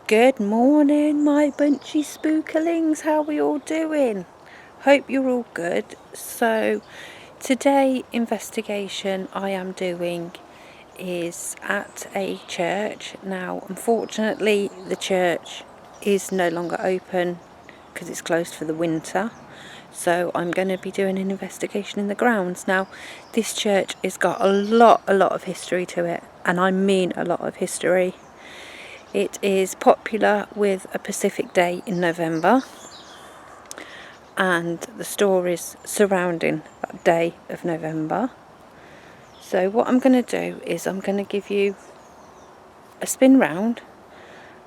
Good morning, my bunchy spookalings. How are we all doing? Hope you're all good. So today investigation I am doing is at a church. Now unfortunately the church is no longer open because it's closed for the winter. So I'm going to be doing an investigation in the grounds. Now this church has got a lot of history to it, and I mean a lot of history. It is popular with a Pacific Day in November and the stories surrounding that day of November. So what I'm going to do is I'm going to give you a spin round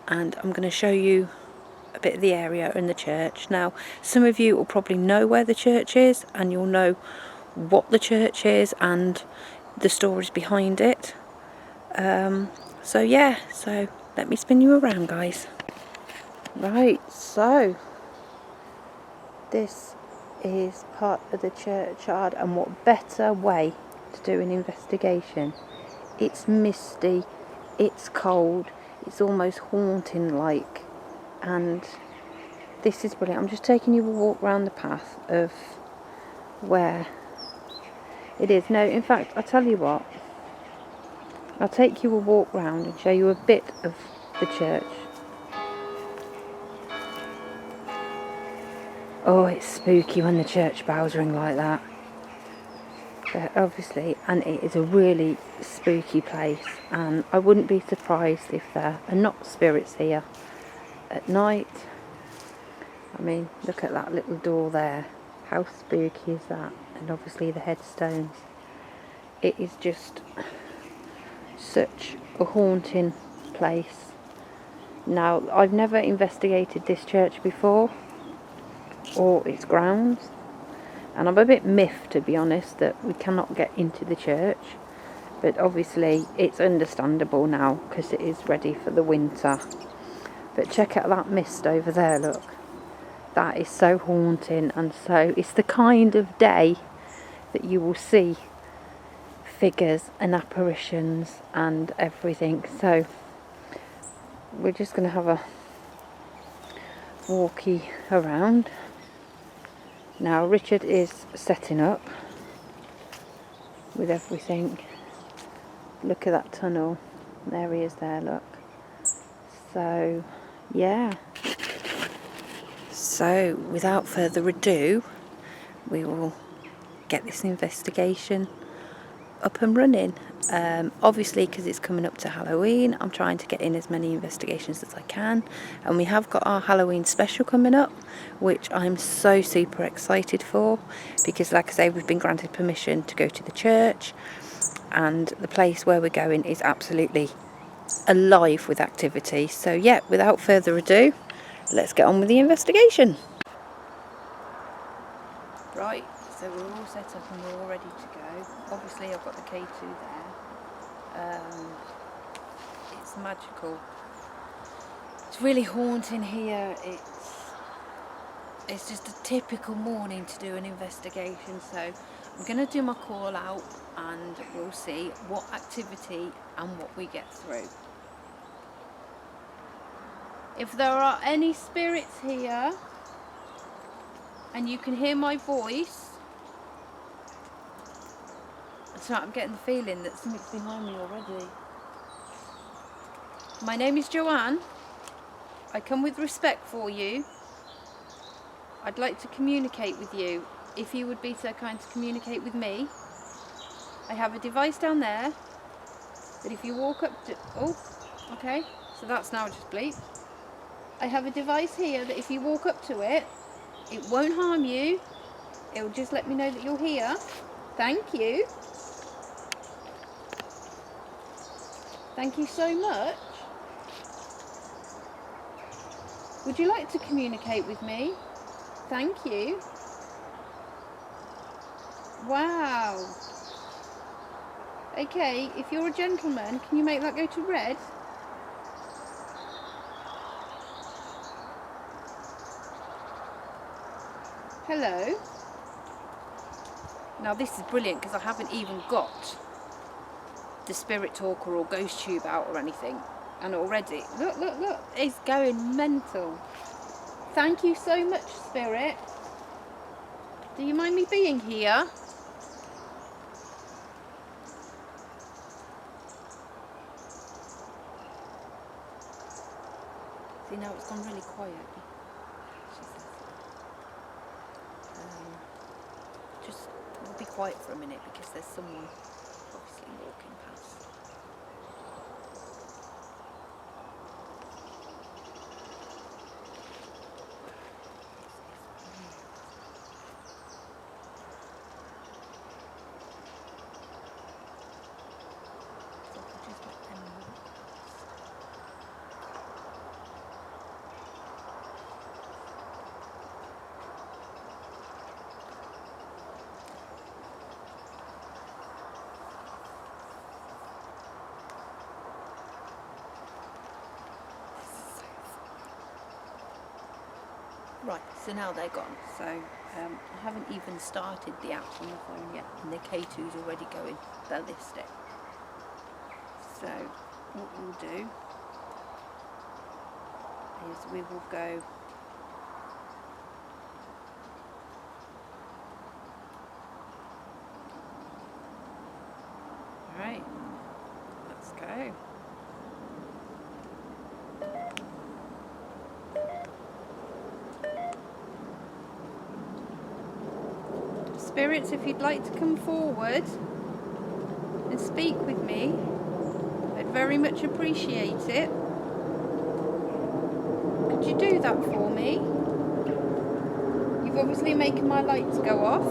and I'm going to show you a bit of the area and the church. Now some of you will probably know where the church is and you'll know what the church is and the stories behind it. So let me spin you around, guys. Right, so this is part of the churchyard, and what better way to do an investigation? It's misty, it's cold, it's almost haunting like, and this is brilliant. I'm just taking you a walk around the path of where it is. No, in fact, I'll tell you what, I'll take you a walk round and show you a bit of the church. Oh, it's spooky when the church bells ring like that. But obviously, and it is a really spooky place, and I wouldn't be surprised if there are not spirits here at night. I mean, look at that little door there. How spooky is that? And obviously the headstones. It is just such a haunting place. Now, I've never investigated this church before, or its grounds, and I'm a bit miffed, to be honest, that we cannot get into the church, but obviously it's understandable now because it is ready for the winter. But check out that mist over there, look, that is so haunting. And so it's the kind of day that you will see figures and apparitions and everything. So we're just going to have a walkie around. Now Richard is setting up with everything. Look at that tunnel. There he is there, look. So, yeah. So, without further ado, we will get this investigation up and running. Obviously, because it's coming up to Halloween, I'm trying to get in as many investigations as I can, and we have got our Halloween special coming up, which I'm so super excited for, because like I say, we've been granted permission to go to the church, and the place where we're going is absolutely alive with activity. So yeah, without further ado, let's get on with the investigation. Right, so we're all set up and we're all ready to go. Obviously I've got the K2 there. It's magical. It's really haunting here. It's just a typical morning to do an investigation. So I'm going to do my call out and we'll see what activity and what we get through. If there are any spirits here and you can hear my voice, so I'm getting the feeling that something's behind me already. My name is Joanne. I come with respect for you. I'd like to communicate with you. If you would be so kind to communicate with me. I have a device down there that if you walk up to... Oh, okay. So that's now just bleep. I have a device here that if you walk up to it, it won't harm you. It will just let me know that you're here. Thank you. Thank you so much. Would you like to communicate with me? Thank you. Wow. Okay, if you're a gentleman, can you make that go to red? Hello. Now this is brilliant because I haven't even got the spirit talker or ghost tube out or anything. And already, look, it's going mental. Thank you so much, Spirit. Do you mind me being here? See, now it's gone really quiet. She says, just be quiet for a minute because there's someone obviously walking past. So I'll just let them walk past. Right, so now they're gone. So I haven't even started the app on the phone yet, and the K2's already going ballistic. So what we'll do is we will go right. Let's go. Spirits, if you'd like to come forward and speak with me, I'd very much appreciate it. Could you do that for me? You've obviously making my lights go off.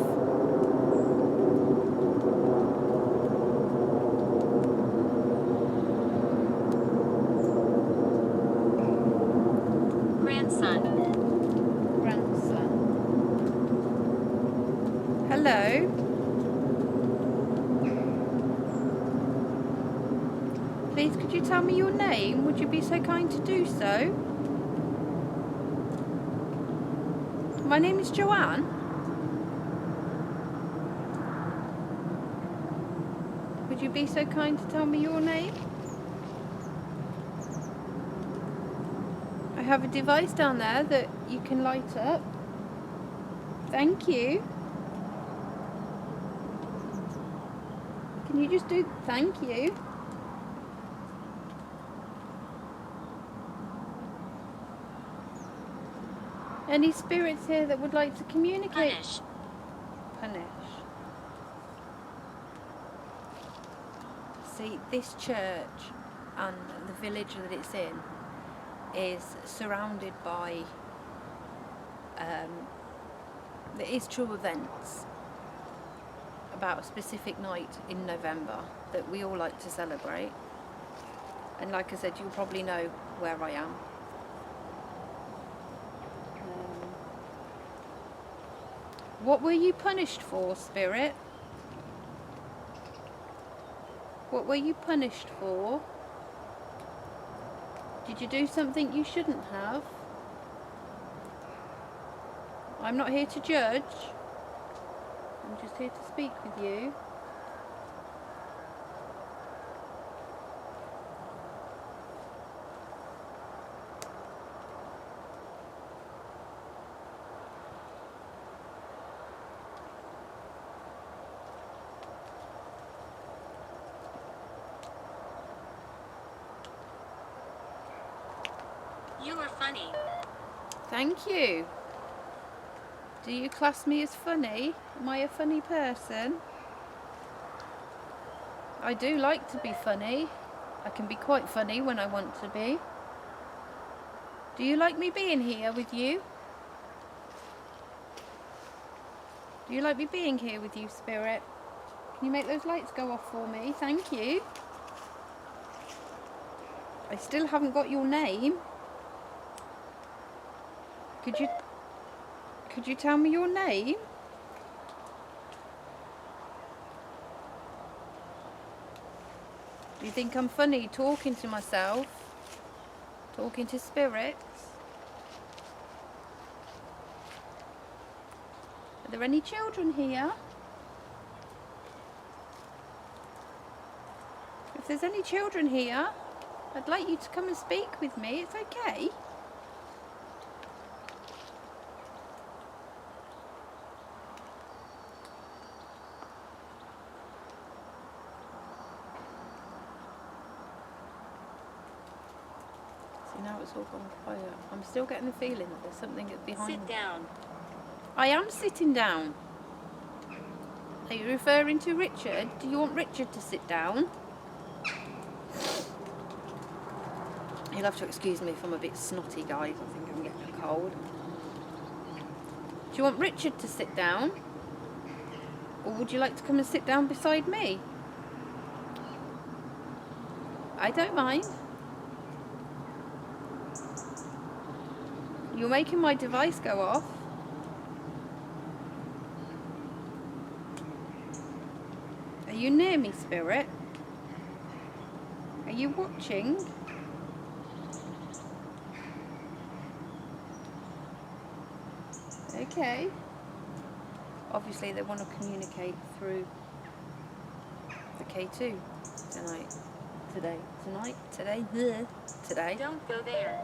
Grandson. Hello. Please, could you tell me your name? Would you be so kind to do so? My name is Joanne. Would you be so kind to tell me your name? I have a device down there that you can light up. Thank you. Can you just do thank you? Any spirits here that would like to communicate? Punish. See, this church and the village that it's in is surrounded by there is true events about a specific night in November that we all like to celebrate, and like I said, you'll probably know where I am. What were you punished for, Spirit? What were you punished for? Did you do something you shouldn't have? I'm not here to judge. I'm just here to speak with you. You are funny. Thank you. Do you class me as funny? Am I a funny person? I do like to be funny. I can be quite funny when I want to be. Do you like me being here with you? Do you like me being here with you, Spirit? Can you make those lights go off for me? Thank you. I still haven't got your name. Could you tell me your name? Do you think I'm funny talking to myself? Talking to spirits? Are there any children here? If there's any children here, I'd like you to come and speak with me. It's okay. See, now it's all gone quiet. I'm still getting the feeling that there's something behind me. Sit down. I am sitting down. Are you referring to Richard? Do you want Richard to sit down? You'll have to excuse me if I'm a bit snotty, guys. I think I'm getting a cold. Do you want Richard to sit down? Or would you like to come and sit down beside me? I don't mind. You're making my device go off. Are you near me, Spirit? Are you watching? Okay. Obviously they want to communicate through the K2 today. Don't go there.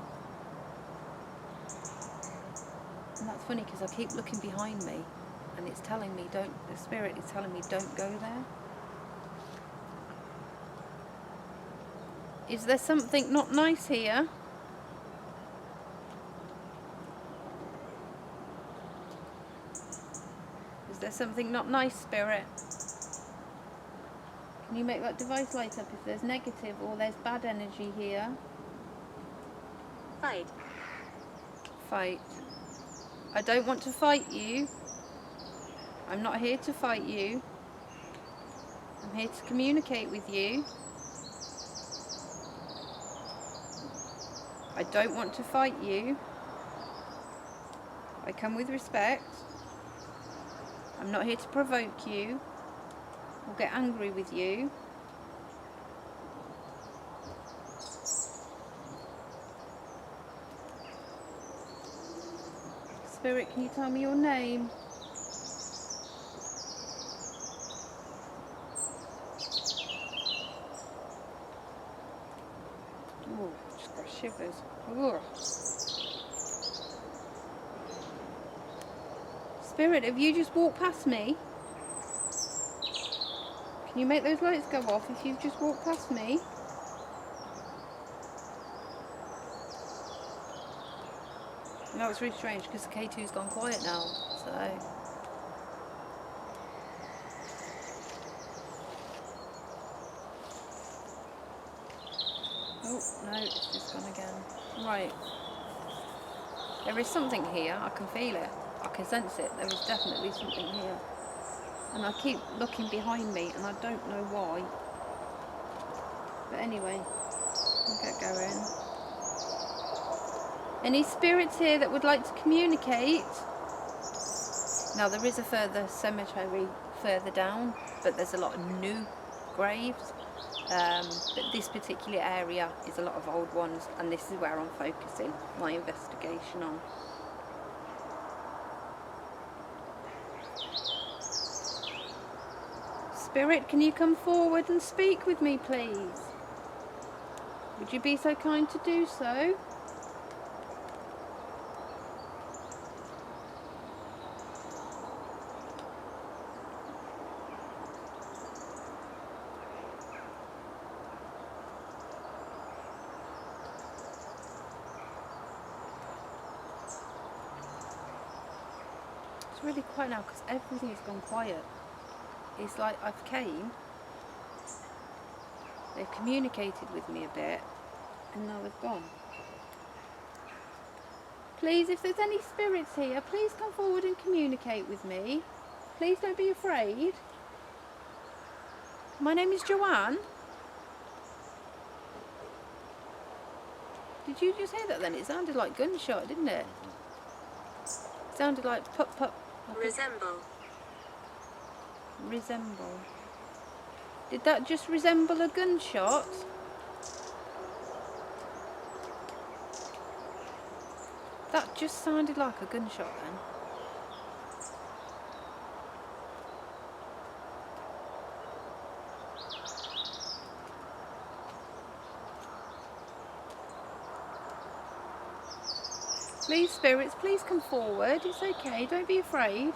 And that's funny because I keep looking behind me and it's telling me the Spirit is telling me don't go there. Is there something not nice here? Is there something not nice, Spirit? Can you make that device light up if there's negative or there's bad energy here? Fight. Fight. I don't want to fight you. I'm not here to fight you. I'm here to communicate with you. I don't want to fight you. I come with respect. I'm not here to provoke you or get angry with you. Spirit, can you tell me your name? Oh, just got shivers. Ugh. Spirit, have you just walked past me? Can you make those lights go off if you've just walked past me? No, it's really strange because the K2's gone quiet now, so... Oh, no, it's just gone again. Right. There is something here, I can feel it. I can sense it, there is definitely something here. And I keep looking behind me and I don't know why. But anyway, we'll get going. Any spirits here that would like to communicate? Now there is a further cemetery further down, but there's a lot of new graves. But this particular area is a lot of old ones, and this is where I'm focusing my investigation on. Spirit, can you come forward and speak with me, please? Would you be so kind to do so? It's really quiet now because everything's gone quiet. It's like I've came, they've communicated with me a bit, and now they've gone. Please, if there's any spirits here, please come forward and communicate with me. Please don't be afraid. My name is Joanne. Did you just hear that then? It sounded like gunshot, didn't it? It sounded like pop pop. Resemble. Resemble. Did that just resemble a gunshot? That just sounded like a gunshot then. Please, spirits, please come forward. It's okay, don't be afraid.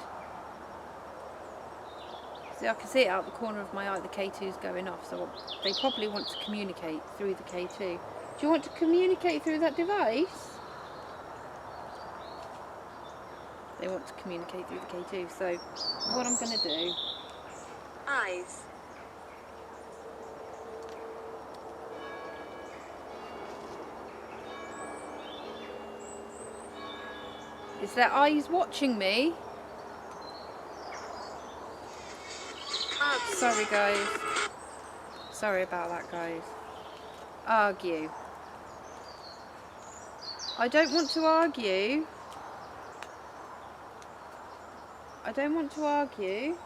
See, I can see it out the corner of my eye, the K2's going off, so they probably want to communicate through the K2. Do you want to communicate through that device? They want to communicate through the K2, so what I'm going to do... Eyes. Is their eyes watching me? Argue. Sorry guys. Sorry about that guys. Argue. I don't want to argue. I don't want to argue.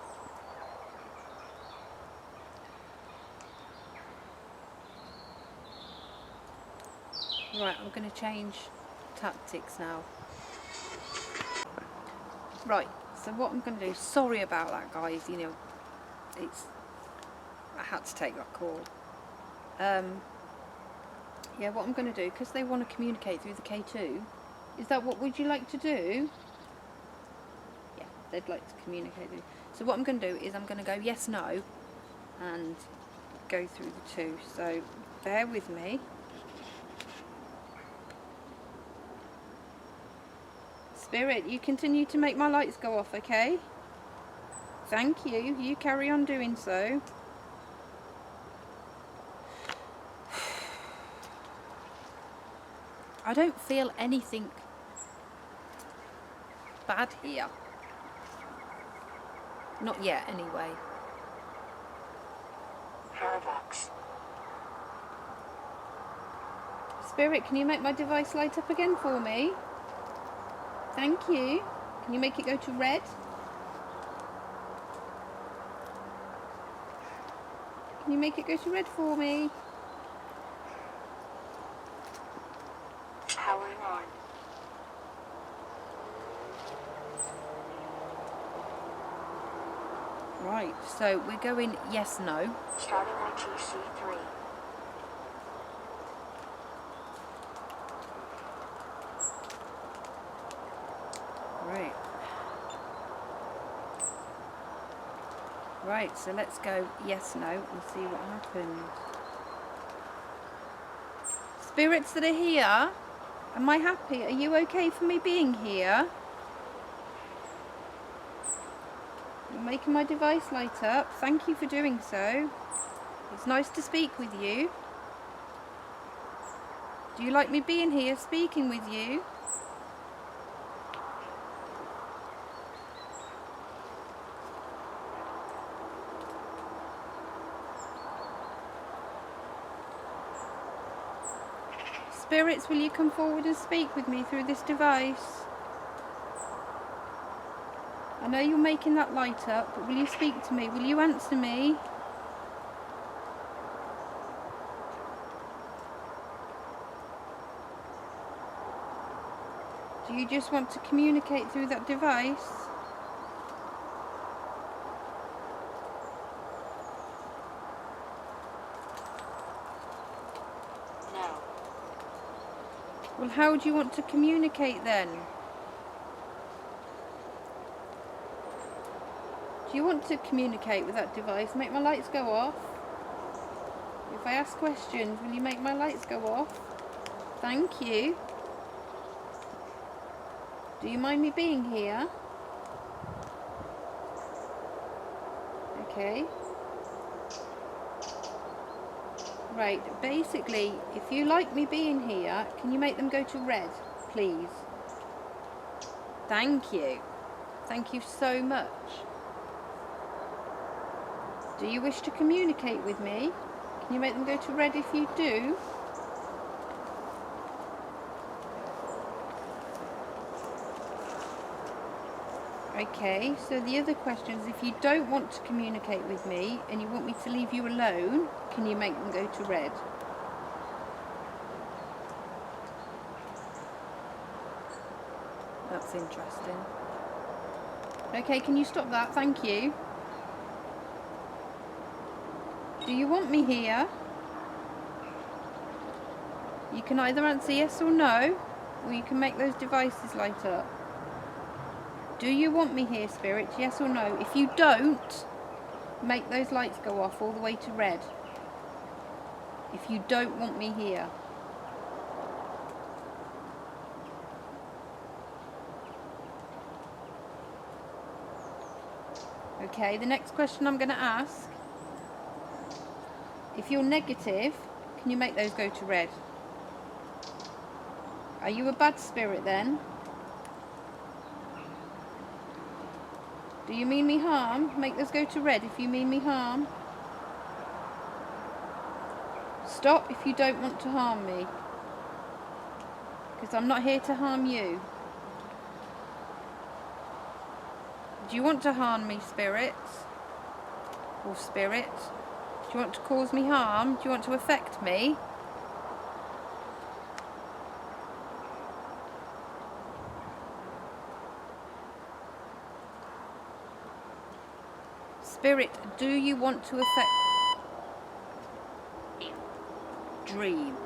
Right, I'm going to change tactics now. Right, so what I'm going to do, sorry about that guys, you know, I had to take that call. Yeah, what I'm going to do, because they want to communicate through the K2, is that what would you like to do? Yeah, they'd like to communicate through. So what I'm going to do is I'm going to go yes, no, and go through the two. So bear with me. Spirit, you continue to make my lights go off, okay? Thank you. You carry on doing so. I don't feel anything bad here. Not yet, anyway. Paradox. Spirit, can you make my device light up again for me? Thank you. Can you make it go to red? Can you make it go to red for me? Powering on. Right, so we're going yes, no. Starting ITC3. Right. Right, so let's go yes, no, and see what happens. Spirits that are here, am I happy? Are you okay for me being here? You're making my device light up. Thank you for doing so. It's nice to speak with you. Do you like me being here speaking with you? Spirits, will you come forward and speak with me through this device? I know you're making that light up, but will you speak to me? Will you answer me? Do you just want to communicate through that device? No. Well, how do you want to communicate then? Do you want to communicate with that device? Make my lights go off? If I ask questions, will you make my lights go off? Thank you. Do you mind me being here? Okay. Right, basically, if you like me being here, can you make them go to red, please? Thank you. Thank you so much. Do you wish to communicate with me? Can you make them go to red if you do? Okay, so the other question is, if you don't want to communicate with me and you want me to leave you alone, can you make them go to red? That's interesting. Okay, can you stop that? Thank you. Do you want me here? You can either answer yes or no. Or you can make those devices light up. Do you want me here, spirits? Yes or no? If you don't, make those lights go off all the way to red. If you don't want me here. Okay, the next question I'm going to ask. If you're negative, can you make those go to red? Are you a bad spirit then? Do you mean me harm? Make those go to red if you mean me harm. Stop if you don't want to harm me. Because I'm not here to harm you. Do you want to harm me, spirits? Or spirit? Do you want to cause me harm? Do you want to affect me? Spirit, do you want to affect... Dream.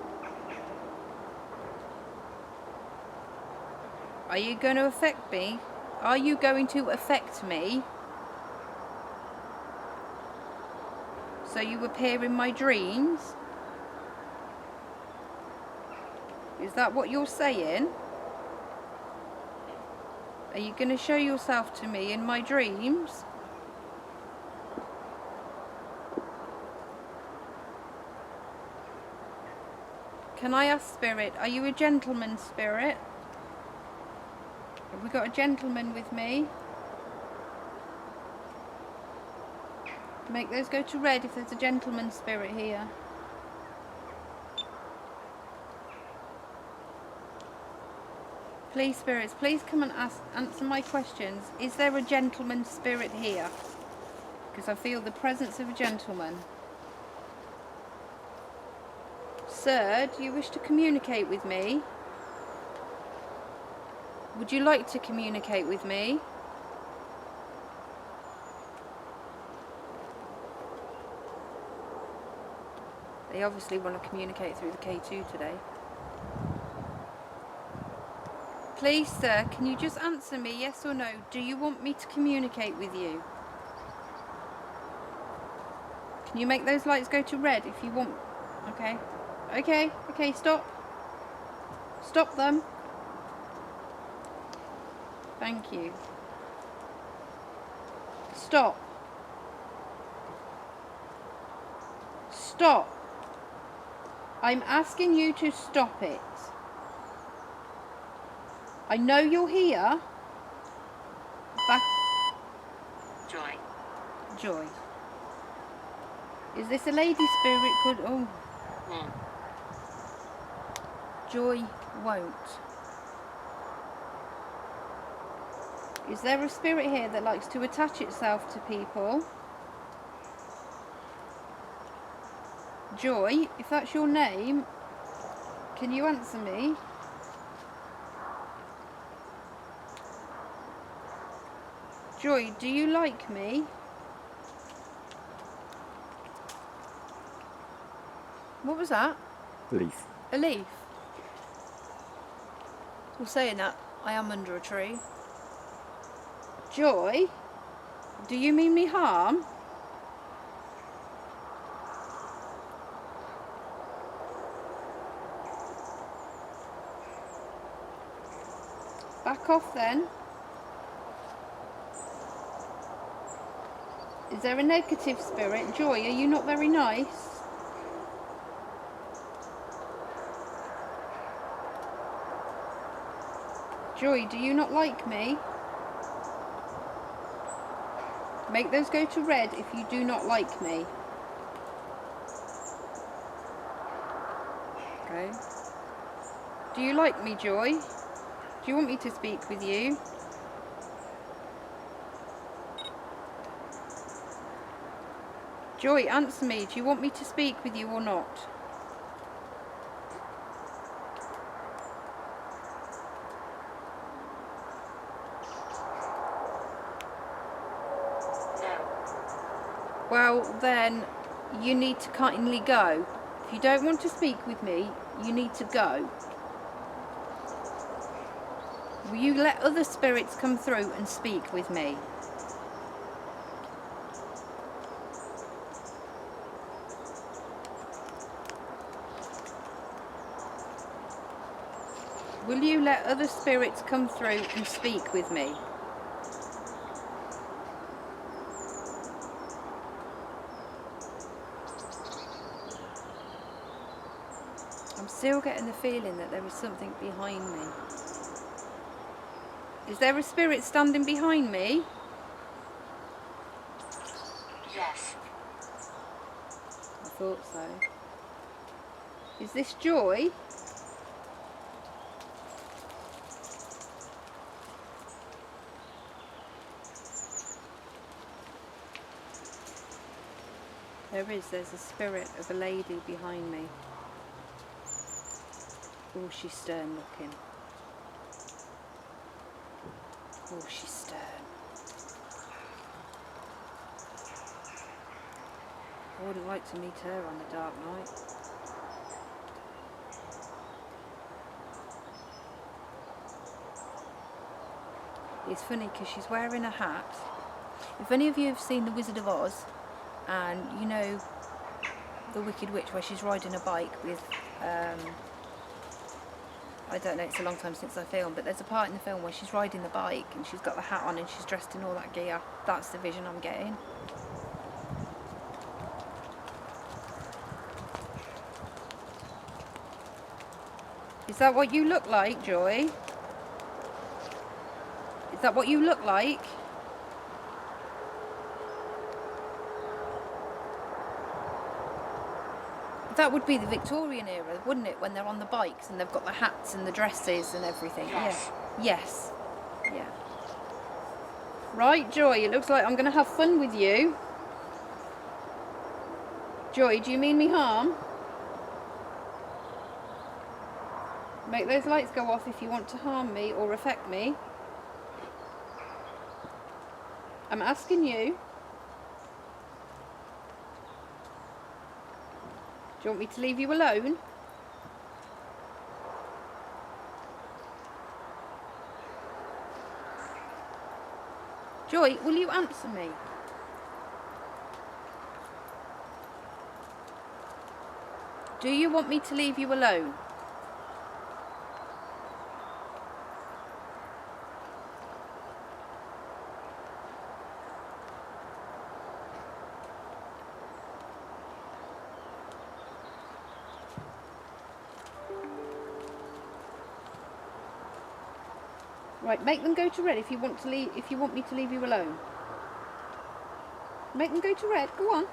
Are you going to affect me? Are you going to affect me? So you appear in my dreams? Is that what you're saying? Are you going to show yourself to me in my dreams? Can I ask, spirit, are you a gentleman, spirit? Have we got a gentleman with me? Make those go to red if there's a gentleman spirit here. Please, spirits, please come and answer my questions. Is there a gentleman spirit here? Because I feel the presence of a gentleman. Sir, do you wish to communicate with me? Would you like to communicate with me? They obviously want to communicate through the K2 today. Please, sir, can you just answer me, yes or no? Do you want me to communicate with you? Can you make those lights go to red if you want? Okay. Okay, stop. Stop them. Thank you. Stop. Stop. I'm asking you to stop it. I know you're here. Back. Joy. Joy. Is this a lady spirit? Could oh. Joy won't. Is there a spirit here that likes to attach itself to people? Joy, if that's your name, can you answer me? Joy, do you like me? What was that? Leaf. A leaf. Well, saying that, I am under a tree. Joy, do you mean me harm? Back off then. Is there a negative spirit? Joy, are you not very nice? Joy, do you not like me? Make those go to red if you do not like me. Okay. Do you like me, Joy? Do you want me to speak with you? Joy, answer me. Do you want me to speak with you or not? Well, then you need to kindly go. If you don't want to speak with me, you need to go. Will you let other spirits come through and speak with me? Will you let other spirits come through and speak with me? I'm still getting the feeling that there is something behind me. Is there a spirit standing behind me? Yes. I thought so. Is this Joy? There's a spirit of a lady behind me. Oh, she's stern looking. Oh, she's stern. I wouldn't like to meet her on a dark night. It's funny because she's wearing a hat. If any of you have seen The Wizard of Oz, and you know the Wicked Witch where she's riding a bike with, I don't know, it's a long time since I filmed, but there's a part in the film where she's riding the bike and she's got the hat on and she's dressed in all that gear. That's the vision I'm getting. Is that what you look like, Joy? Is that what you look like? That would be the Victorian era, wouldn't it? When they're on the bikes and they've got the hats and the dresses and everything. Yes. Yeah. Yes. Yeah. Right, Joy, it looks like I'm going to have fun with you. Joy, do you mean me harm? Make those lights go off if you want to harm me or affect me. I'm asking you. Do you want me to leave you alone? Joy, will you answer me? Do you want me to leave you alone? Right, make them go to red if you want to leave. If you want me to leave you alone, make them go to red. Go on.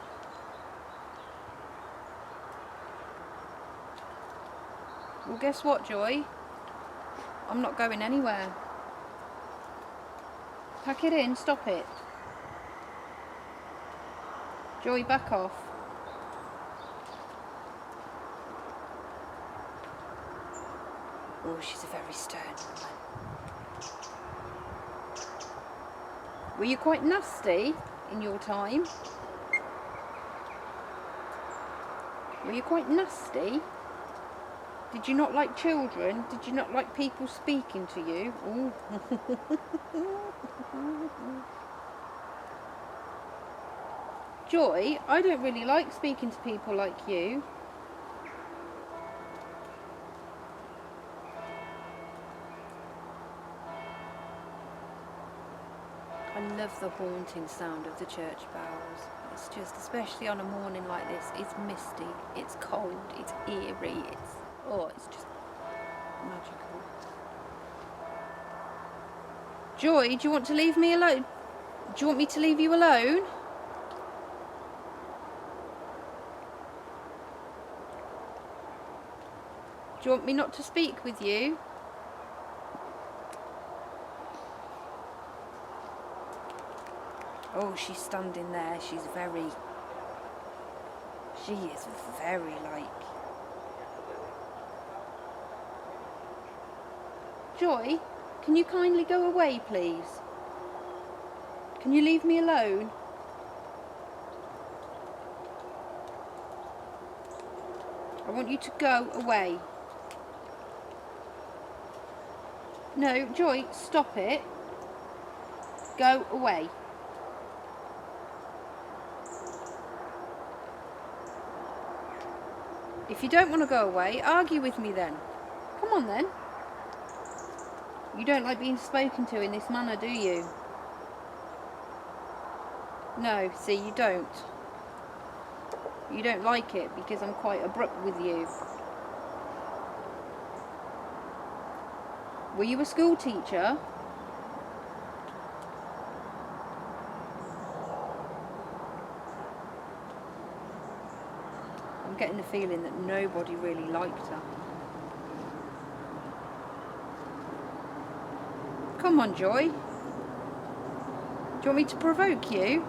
Well, guess what, Joy? I'm not going anywhere. Pack it in. Stop it. Joy, back off. Oh, she's a very stern woman. Were you quite nasty in your time? Were you quite nasty? Did you not like children? Did you not like people speaking to you? Ooh. Joy, I don't really like speaking to people like you. I love the haunting sound of the church bells. It's just, especially on a morning like this, it's misty, it's cold, it's eerie, it's just magical. Joy, do you want to leave me alone? Do you want me to leave you alone? Do you want me not to speak with you? Oh, she's standing there. She is very like... Joy, can you kindly go away, please? Can you leave me alone? I want you to go away. No, Joy, stop it. Go away. If you don't want to go away, argue with me then. Come on then. You don't like being spoken to in this manner, do you? No, see, you don't. You don't like it because I'm quite abrupt with you. Were you a school teacher? I'm getting the feeling that nobody really liked her. Come on, Joy. Do you want me to provoke you?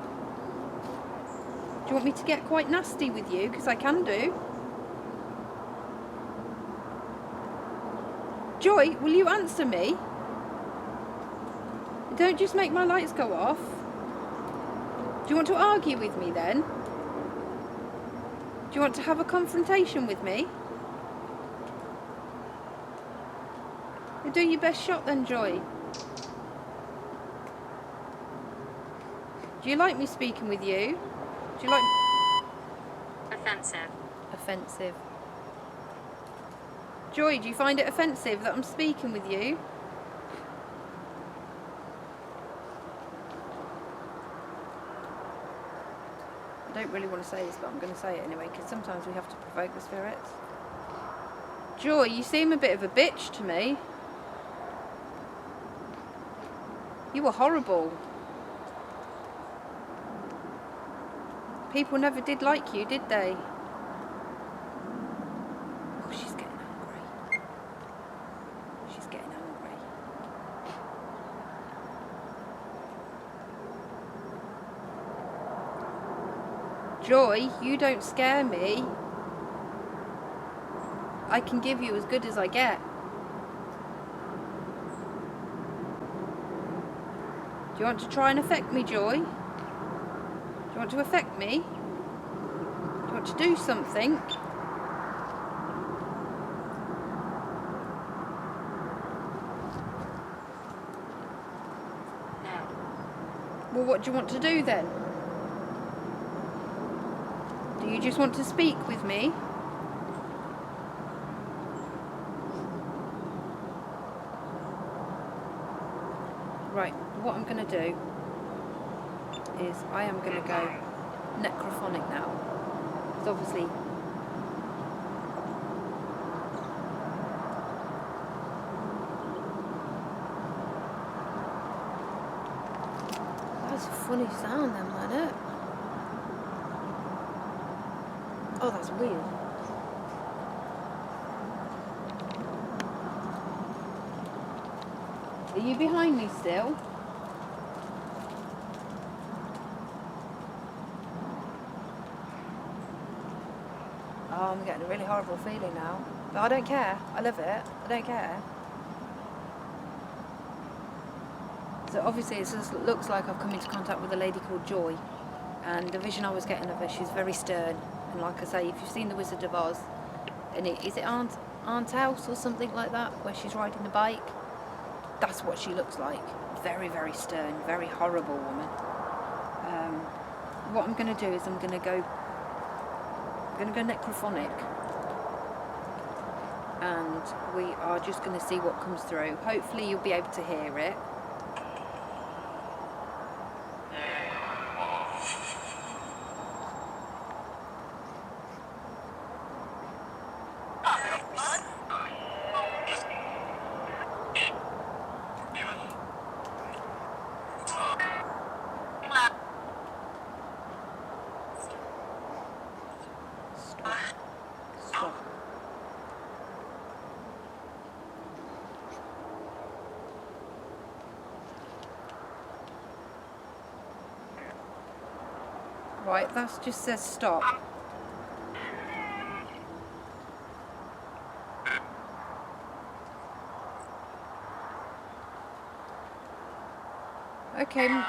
Do you want me to get quite nasty with you? Because I can do. Joy, will you answer me? Don't just make my lights go off. Do you want to argue with me then? Do you want to have a confrontation with me? Do your best shot then, Joy. Do you like me speaking with you? Do you like... Offensive. Offensive. Joy, do you find it offensive that I'm speaking with you? I don't really want to say this, but I'm going to say it anyway, because sometimes we have to provoke the spirits. Joy, you seem a bit of a bitch to me. You were horrible. People never did like you, did they? Oh, she's getting angry. She's getting angry. Joy, you don't scare me. I can give you as good as I get. Do you want to try and affect me, Joy? Do you want to affect me? Do you want to do something? No. Well, what do you want to do then? Do you just want to speak with me? Right, what I'm going to do is I am going to go necrophonic now. Because obviously that's a funny sound then, wasn't it? Oh, that's weird. Are you behind me still? Oh, I'm getting a really horrible feeling now. But I don't care. I love it. I don't care. So obviously it just looks like I've come into contact with a lady called Joy. And the vision I was getting of her, she's very stern. And like I say, if you've seen The Wizard of Oz, and is it Aunt's house or something like that, where she's riding the bike? That's what she looks like. Very, very stern, very horrible woman. What I'm going to do is I'm going to go necrophonic, and we are just going to see what comes through. Hopefully you'll be able to hear it. Stop. Right, that just says stop. Okay. No.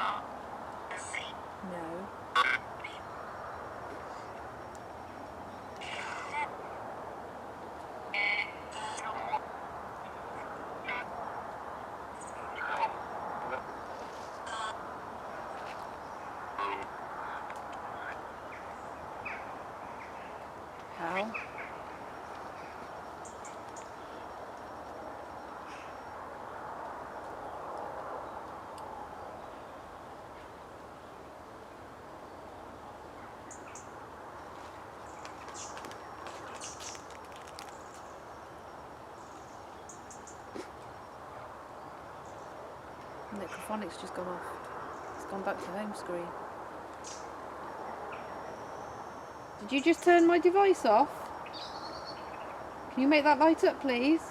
Necrophonic's just gone off. It's gone back to home screen. Did you just turn my device off? Can you make that light up, please?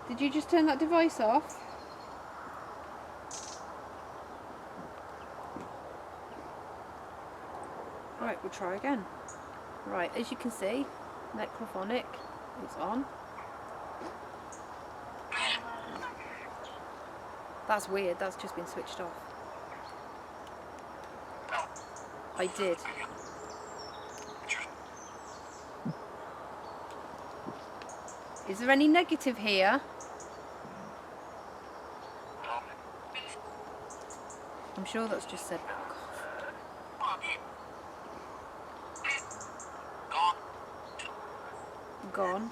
Did you just turn that device off? Right, we'll try again. Right, as you can see, Necrophonic is on. That's weird, that's just been switched off. I did. Is there any negative here? I'm sure that's just said back off. Gone.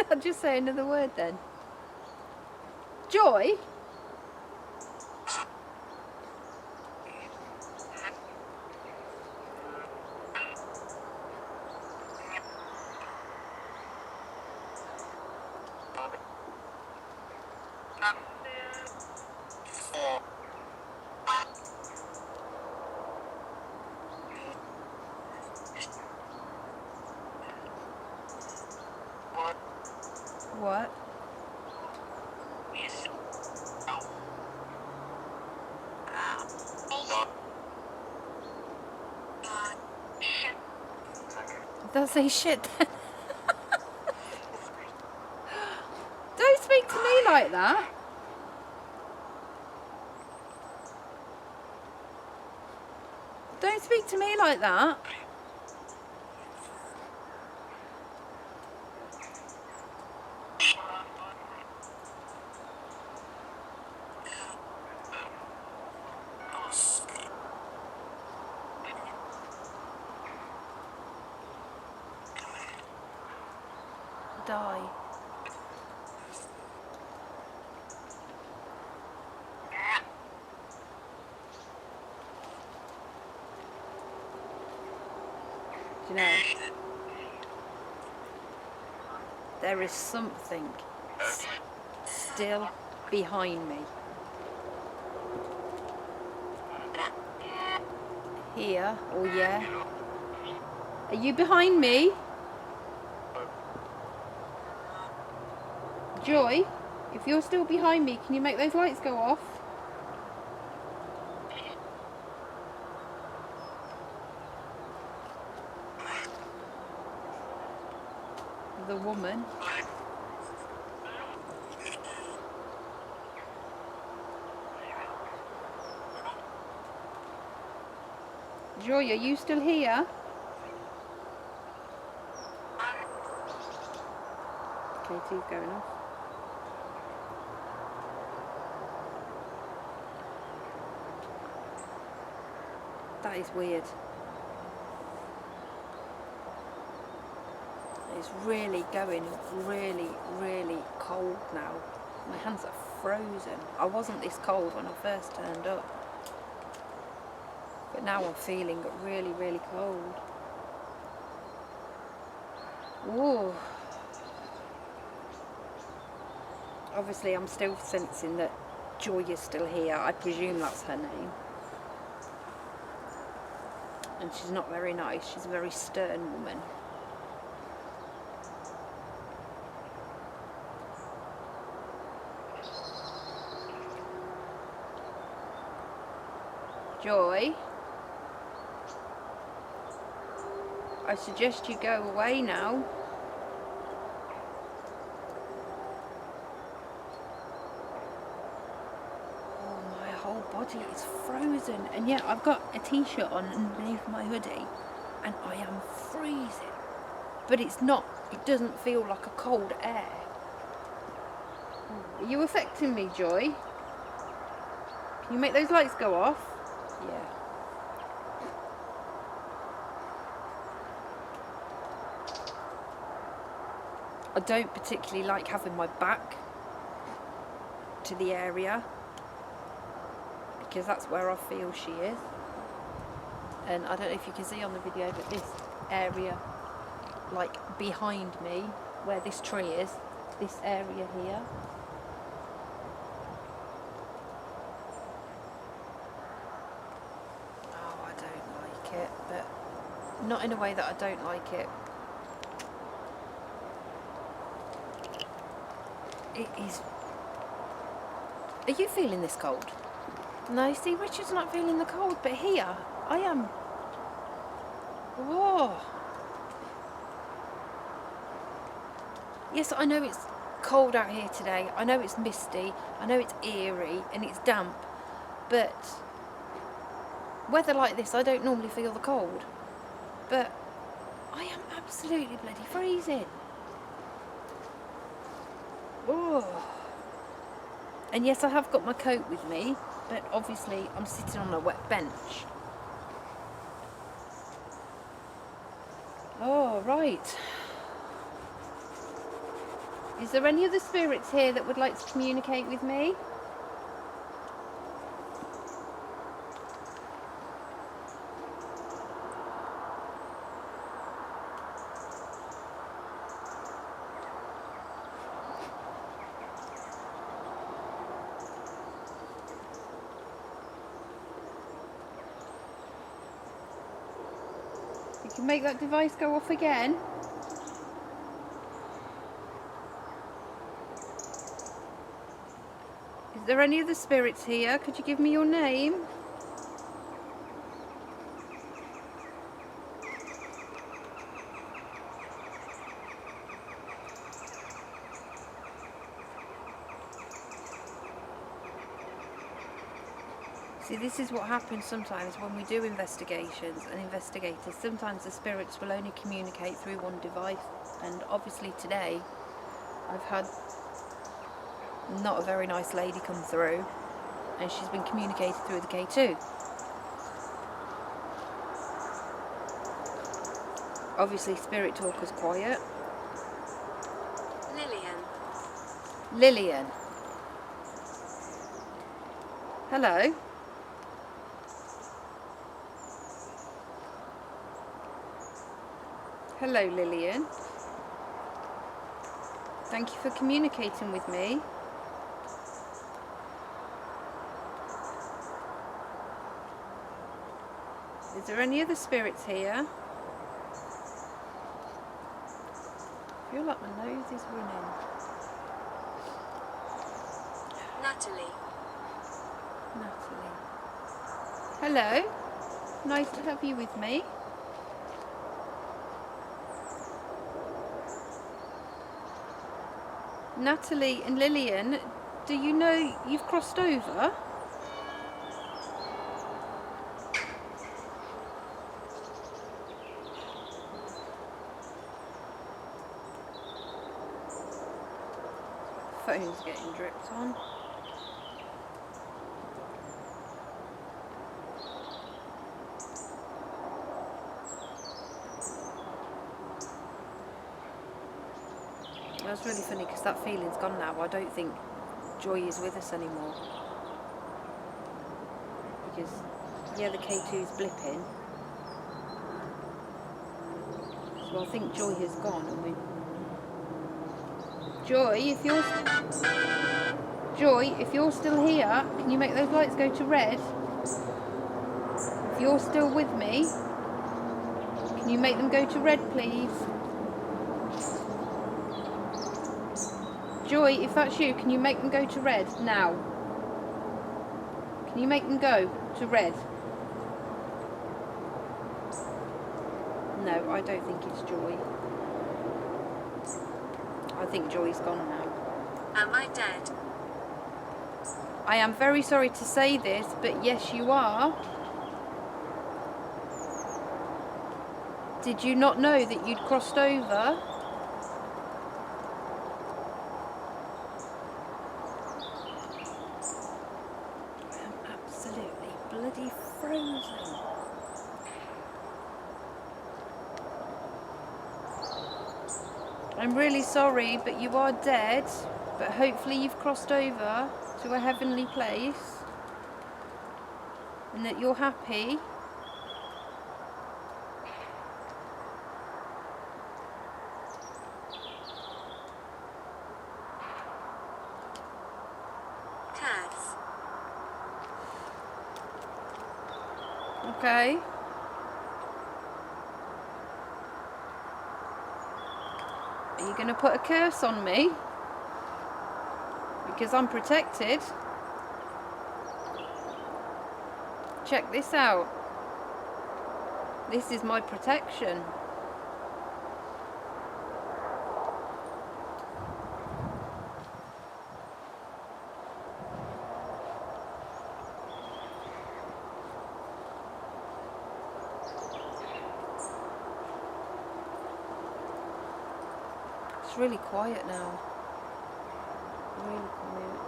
I'll just say another word then. Joy? What? Don't say shit then. Don't speak to me like that. Don't speak to me like that. Die. Do you know, there is something still behind me. Here, oh yeah. Are you behind me? Joy, if you're still behind me, can you make those lights go off? The woman. Joy, are you still here? Okay, two's going off. That is weird. It's really going really, really cold now. My hands are frozen. I wasn't this cold when I first turned up. But now I'm feeling really, really cold. Ooh. Obviously I'm still sensing that Joy is still here. I presume that's her name. And she's not very nice. She's a very stern woman. Joy, I suggest you go away now. Oh, my whole body is frozen, and yet I've got a t-shirt on underneath my hoodie and I am freezing. But it's not, it doesn't feel like a cold air. Are you affecting me, Joy? Can you make those lights go off? Yeah. I don't particularly like having my back to the area because that's where I feel she is. And I don't know if you can see on the video, but this area, like behind me, where this tree is, this area here. Oh, I don't like it, but not in a way that I don't like it. It is... Are you feeling this cold? No, see, Richard's not feeling the cold, but here, I am. Oh. Yes, I know it's cold out here today. I know it's misty. I know it's eerie and it's damp. But weather like this, I don't normally feel the cold. But I am absolutely bloody freezing. Oh. And yes, I have got my coat with me, but obviously I'm sitting on a wet bench. Oh, right. Is there any other spirits here that would like to communicate with me? You can make that device go off again. Is there any other spirits here? Could you give me your name? See, this is what happens sometimes when we do investigations and investigators. Sometimes the spirits will only communicate through one device, and obviously today I've had not a very nice lady come through and she's been communicated through the K2. Obviously Spirit Talker's quiet. Lillian. Hello. Hello, Lillian. Thank you for communicating with me. Is there any other spirits here? I feel like my nose is running. Natalie. Hello. Nice to have you with me. Natalie and Lillian, do you know you've crossed over? Phone's getting dripped on. That's really funny because that feeling's gone now. I don't think Joy is with us anymore. Because, yeah, the K2's blipping. So I think Joy has gone and we... Joy, if you're still here, can you make those lights go to red? If you're still with me, can you make them go to red, please? Joy, if that's you, can you make them go to red now? Can you make them go to red? No, I don't think it's Joy. I think Joy's gone now. Am I dead? I am very sorry to say this, but yes, you are. Did you not know that you'd crossed over? I am absolutely bloody frozen. I'm really sorry, but you are dead. But hopefully you've crossed over to a heavenly place and that you're happy. Okay? Are you going to put a curse on me? Because I'm protected. Check this out. This is my protection. It's really quiet now. Really quiet.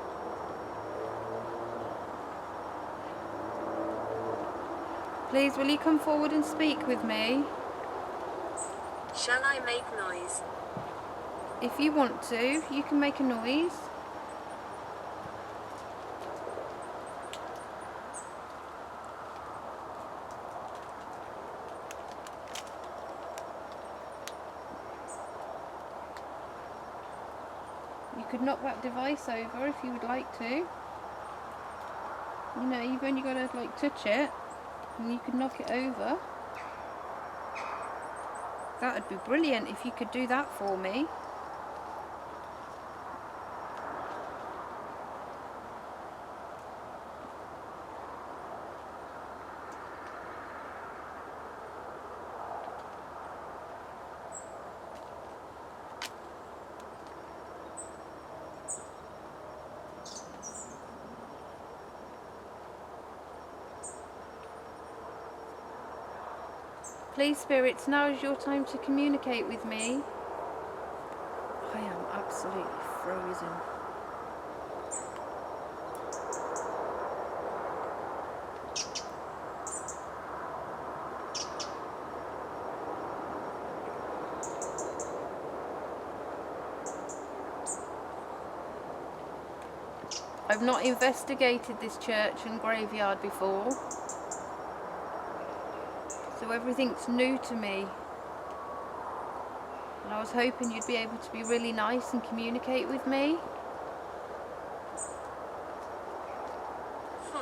Please, will you come forward and speak with me? Shall I make noise? If you want to, you can make a noise. You could knock that device over if you would like to. You know, you've only got to like touch it and you could knock it over. That would be brilliant if you could do that for me. Please, spirits, now is your time to communicate with me. I am absolutely frozen. I've not investigated this church and graveyard before. So everything's new to me. And I was hoping you'd be able to be really nice and communicate with me. 4.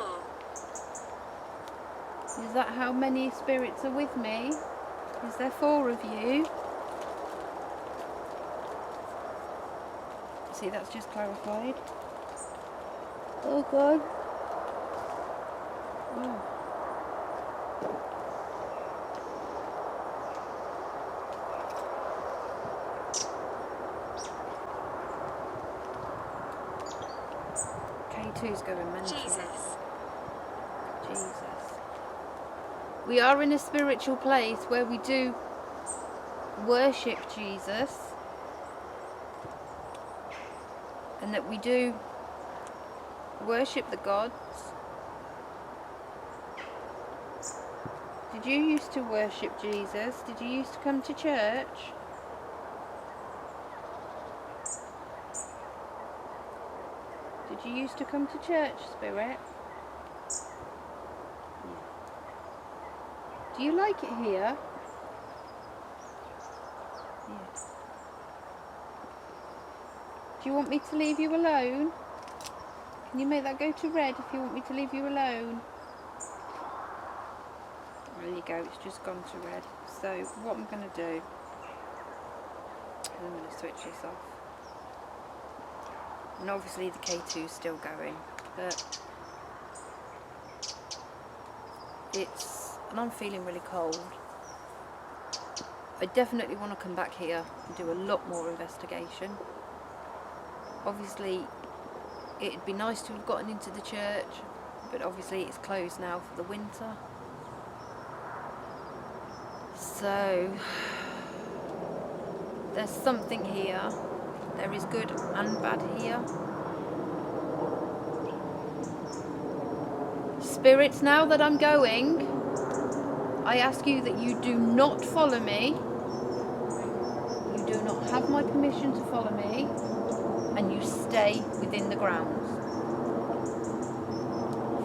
Is that how many spirits are with me? Is there 4 of you? See, that's just clarified. Oh God. Oh. K2's going mental. Jesus. Jesus. We are in a spiritual place where we do worship Jesus, and that we do worship the gods. Did you used to worship Jesus? Did you used to come to church? Did you used to come to church, Spirit? Do you like it here? Yeah. Do you want me to leave you alone? Can you make that go to red if you want me to leave you alone? There you go, it's just gone to red. So what I'm going to do, I'm going to switch this off. And obviously the K2 is still going, but and I'm feeling really cold. I definitely want to come back here and do a lot more investigation. Obviously it'd be nice to have gotten into the church, but obviously it's closed now for the winter. So there's something here. There is good and bad here. Spirits, now that I'm going, I ask you that you do not follow me. You do not have my permission to follow me, and you stay within the grounds.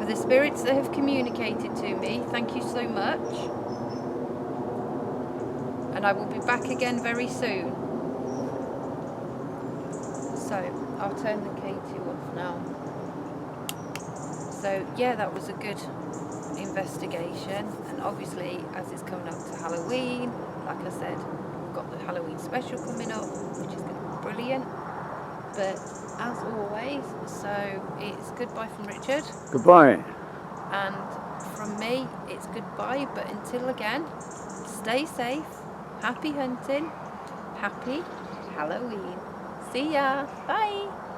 For the spirits that have communicated to me, thank you so much. And I will be back again very soon. So I'll turn the K2 off now. So yeah, that was a good investigation, and And obviously, as it's coming up to Halloween, like I said, we've got the Halloween special coming up, which is going to be brilliant. But as always, so it's goodbye from Richard. Goodbye. And from me, it's goodbye. But until again, stay safe, happy hunting, happy Halloween. See ya. Bye.